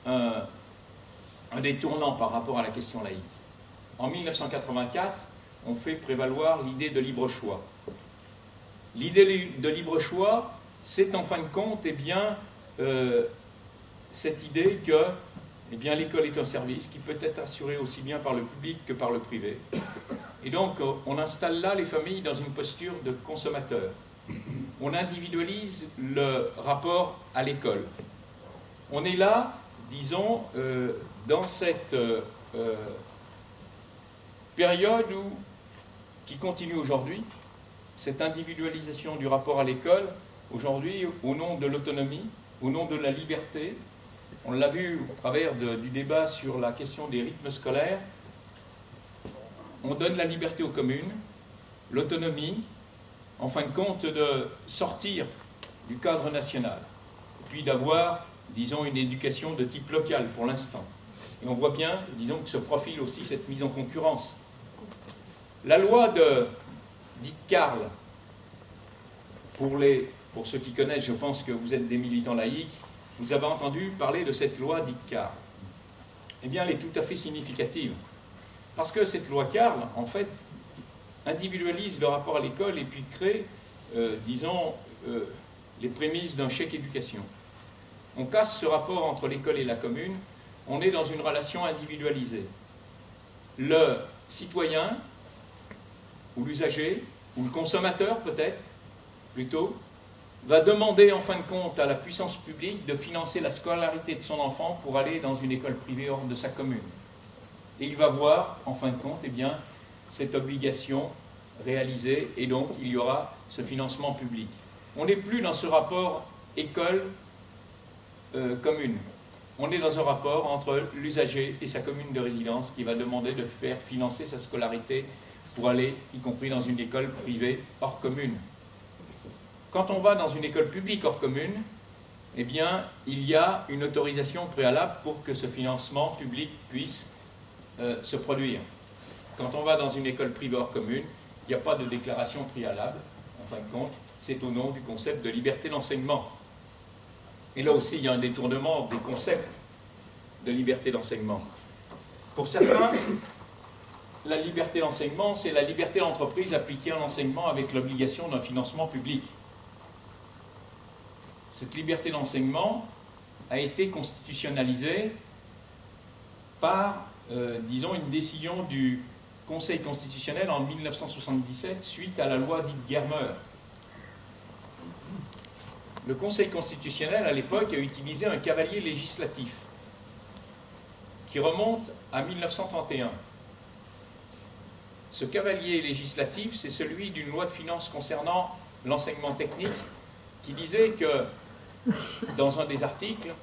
un des tournants par rapport à la question laïque. En 1984, on fait prévaloir l'idée de libre choix. L'idée de libre choix, c'est en fin de compte cette idée que l'école est un service qui peut être assuré aussi bien par le public que par le privé. Et donc, on installe là les familles dans une posture de consommateur. On individualise le rapport à l'école. On est là, disons, dans cette période qui continue aujourd'hui, cette individualisation du rapport à l'école, aujourd'hui, au nom de l'autonomie, au nom de la liberté. On l'a vu au travers du débat sur la question des rythmes scolaires. On donne la liberté aux communes, l'autonomie, en fin de compte, de sortir du cadre national, et puis d'avoir, disons, une éducation de type local pour l'instant. Et on voit bien, disons, que se profile aussi cette mise en concurrence. La loi dite Carle, pour ceux qui connaissent, je pense que vous êtes des militants laïcs, vous avez entendu parler de cette loi dite Carle. Eh bien, elle est tout à fait significative. Parce que cette loi Carle, en fait, individualise le rapport à l'école et puis crée, les prémices d'un chèque éducation. On casse ce rapport entre l'école et la commune, on est dans une relation individualisée. Le citoyen, ou l'usager, ou le consommateur peut-être, plutôt, va demander en fin de compte à la puissance publique de financer la scolarité de son enfant pour aller dans une école privée hors de sa commune. Et il va voir, en fin de compte, cette obligation réalisée, et donc il y aura ce financement public. On n'est plus dans ce rapport école-commune. On est dans un rapport entre l'usager et sa commune de résidence qui va demander de faire financer sa scolarité pour aller, y compris dans une école privée hors commune. Quand on va dans une école publique hors commune, il y a une autorisation préalable pour que ce financement public puisse se produire. Quand on va dans une école privée hors commune, il n'y a pas de déclaration préalable. En fin de compte, c'est au nom du concept de liberté d'enseignement. Et là aussi, il y a un détournement des concepts de liberté d'enseignement. Pour certains, la liberté d'enseignement, c'est la liberté d'entreprise appliquée à l'enseignement avec l'obligation d'un financement public. Cette liberté d'enseignement a été constitutionnalisée par, une décision du Conseil constitutionnel en 1977 suite à la loi dite Germer. Le Conseil constitutionnel, à l'époque, a utilisé un cavalier législatif qui remonte à 1931. Ce cavalier législatif, c'est celui d'une loi de finances concernant l'enseignement technique qui disait que, dans un des articles,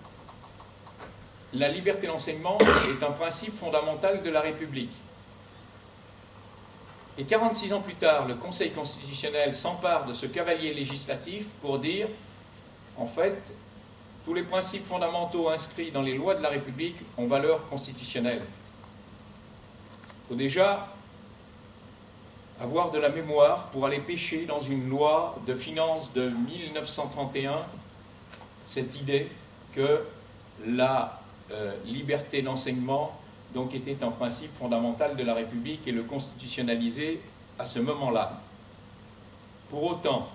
la liberté d'enseignement est un principe fondamental de la République. Et 46 ans plus tard, le Conseil constitutionnel s'empare de ce cavalier législatif pour dire, en fait, tous les principes fondamentaux inscrits dans les lois de la République ont valeur constitutionnelle. Il faut déjà avoir de la mémoire pour aller pêcher dans une loi de finances de 1931 cette idée que la liberté d'enseignement donc était un principe fondamental de la République et le constitutionnaliser à ce moment-là. Pour autant,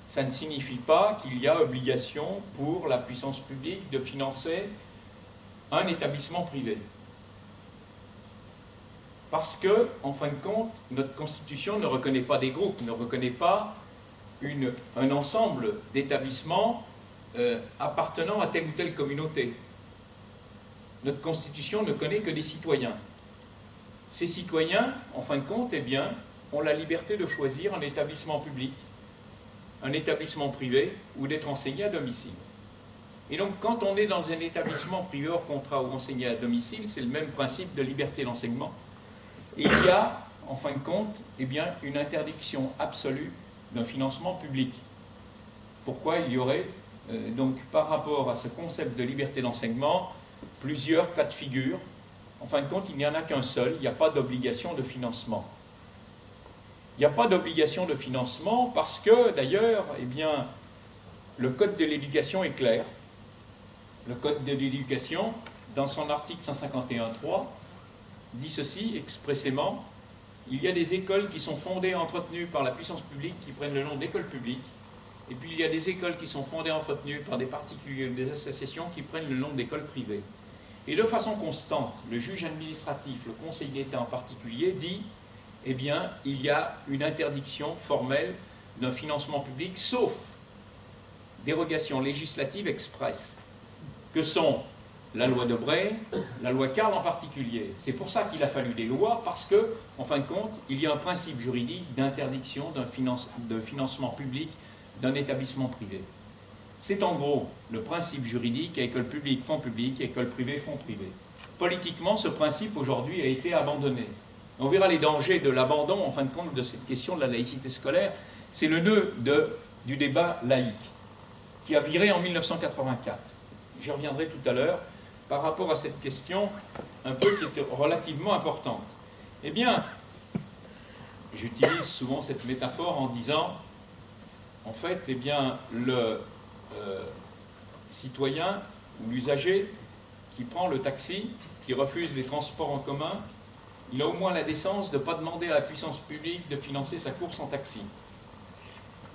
ça ne signifie pas qu'il y a obligation pour la puissance publique de financer un établissement privé. Parce que, en fin de compte, notre Constitution ne reconnaît pas des groupes, ne reconnaît pas un ensemble d'établissements appartenant à telle ou telle communauté. Notre Constitution ne connaît que des citoyens. Ces citoyens, en fin de compte, ont la liberté de choisir un établissement public, un établissement privé ou d'être enseigné à domicile. Et donc, quand on est dans un établissement privé hors contrat ou enseigné à domicile, c'est le même principe de liberté d'enseignement. Et il y a, en fin de compte, une interdiction absolue d'un financement public. Pourquoi il y aurait, donc, par rapport à ce concept de liberté d'enseignement, plusieurs cas de figure. En fin de compte, il n'y en a qu'un seul, il n'y a pas d'obligation de financement. Il n'y a pas d'obligation de financement parce que, d'ailleurs, le Code de l'éducation est clair. le Code de l'éducation, dans son article 151.3, dit ceci expressément: il y a des écoles qui sont fondées et entretenues par la puissance publique qui prennent le nom d'écoles publiques, et puis il y a des écoles qui sont fondées et entretenues par des particuliers ou des associations qui prennent le nom d'écoles privées. Et de façon constante, le juge administratif, le Conseil d'État en particulier, dit eh bien, il y a une interdiction formelle d'un financement public, sauf dérogation législative expresse, que sont la loi Debré, la loi Carle en particulier. C'est pour ça qu'il a fallu des lois, parce que, en fin de compte, il y a un principe juridique d'interdiction de financement public d'un établissement privé. C'est en gros le principe juridique: école publique, fonds public, école privée, fonds privé. Politiquement, ce principe aujourd'hui a été abandonné. On verra les dangers de l'abandon, en fin de compte, de cette question de la laïcité scolaire. C'est le nœud du débat laïque, qui a viré en 1984. J'y reviendrai tout à l'heure par rapport à cette question un peu qui était relativement importante. Eh bien, j'utilise souvent cette métaphore en disant, en fait, eh bien, le citoyen ou l'usager qui prend le taxi, qui refuse les transports en commun, il a au moins la décence de ne pas demander à la puissance publique de financer sa course en taxi.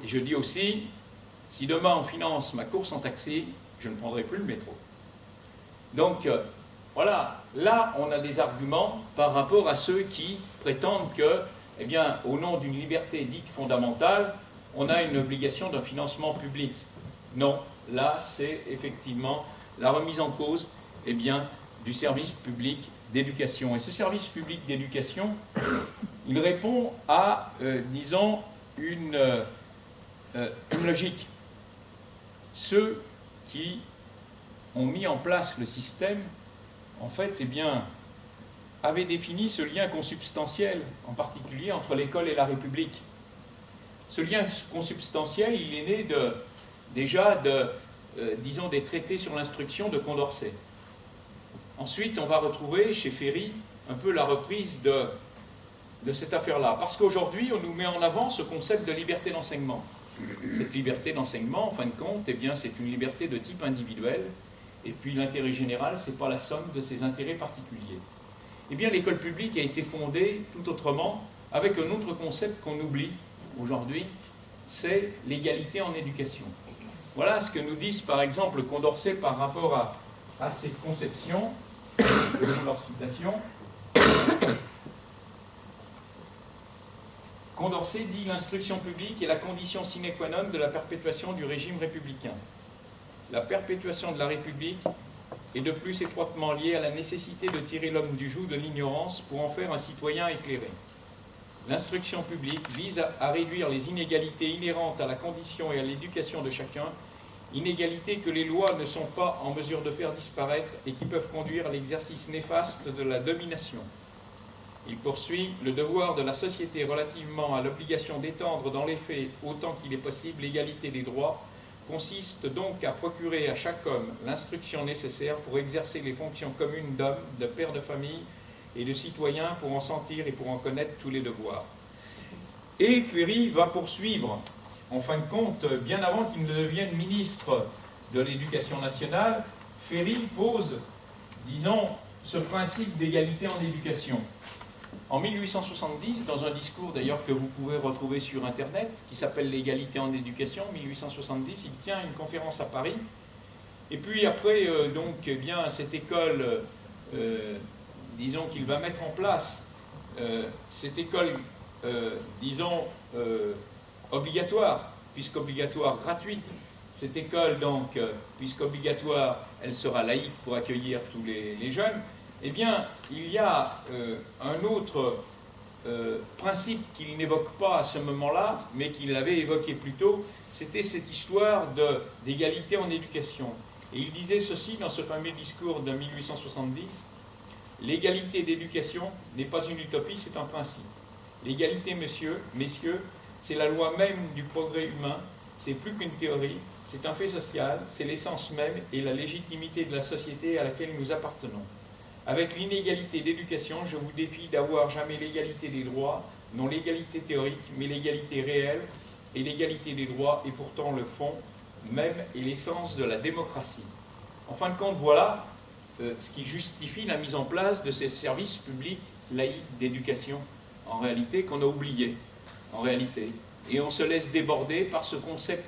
Et je dis aussi, si demain on finance ma course en taxi, je ne prendrai plus le métro. Donc, voilà, là on a des arguments par rapport à ceux qui prétendent que, eh bien, au nom d'une liberté dite fondamentale, on a une obligation d'un financement public. Non, là c'est effectivement la remise en cause, eh bien, du service public d'éducation. Et ce service public d'éducation, il répond à, disons, une logique. Ceux qui ont mis en place le système, en fait, eh bien, avaient défini ce lien consubstantiel, en particulier entre l'école et la République. Ce lien consubstantiel, il est né déjà disons, des traités sur l'instruction de Condorcet. Ensuite, on va retrouver chez Ferry un peu la reprise de cette affaire-là. Parce qu'aujourd'hui, on nous met en avant ce concept de liberté d'enseignement. Cette liberté d'enseignement, en fin de compte, eh bien, c'est une liberté de type individuel. Et puis l'intérêt général, ce n'est pas la somme de ses intérêts particuliers. Eh bien, l'école publique a été fondée tout autrement, avec un autre concept qu'on oublie aujourd'hui, c'est l'égalité en éducation. Voilà ce que nous disent par exemple Condorcet par rapport à cette conception. Je vous leur citation. Condorcet dit: l'instruction publique est la condition sine qua non de la perpétuation du régime républicain. La perpétuation de la République est de plus étroitement liée à la nécessité de tirer l'homme du joug de l'ignorance pour en faire un citoyen éclairé. L'instruction publique vise à réduire les inégalités inhérentes à la condition et à l'éducation de chacun, inégalités que les lois ne sont pas en mesure de faire disparaître et qui peuvent conduire à l'exercice néfaste de la domination. Il poursuit: le devoir de la société relativement à l'obligation d'étendre dans les faits, autant qu'il est possible, l'égalité des droits, consiste donc à procurer à chaque homme l'instruction nécessaire pour exercer les fonctions communes d'homme, de père de famille et de citoyen, pour en sentir et pour en connaître tous les devoirs. Et Ferry va poursuivre, en fin de compte, bien avant qu'il ne devienne ministre de l'Éducation nationale, Ferry pose, disons, ce principe d'égalité en éducation. En 1870, dans un discours d'ailleurs que vous pouvez retrouver sur Internet, qui s'appelle l'égalité en éducation, 1870, il tient une conférence à Paris. Et puis après, donc, eh bien, cette école, disons qu'il va mettre en place, cette école, disons, obligatoire, puisqu'obligatoire gratuite. Cette école, donc, puisqu'obligatoire, elle sera laïque pour accueillir tous les jeunes. Eh bien, il y a un autre principe qu'il n'évoque pas à ce moment-là, mais qu'il avait évoqué plus tôt, c'était cette histoire d'égalité en éducation. Et il disait ceci dans ce fameux discours de 1870, « L'égalité d'éducation n'est pas une utopie, c'est un principe. L'égalité, messieurs, c'est la loi même du progrès humain, c'est plus qu'une théorie, c'est un fait social, c'est l'essence même et la légitimité de la société à laquelle nous appartenons. Avec l'inégalité d'éducation, je vous défie d'avoir jamais l'égalité des droits, non l'égalité théorique, mais l'égalité réelle, et l'égalité des droits est pourtant le fond même et l'essence de la démocratie. » En fin de compte, voilà ce qui justifie la mise en place de ces services publics laïcs d'éducation, en réalité, qu'on a oublié, en réalité. Et on se laisse déborder par ce concept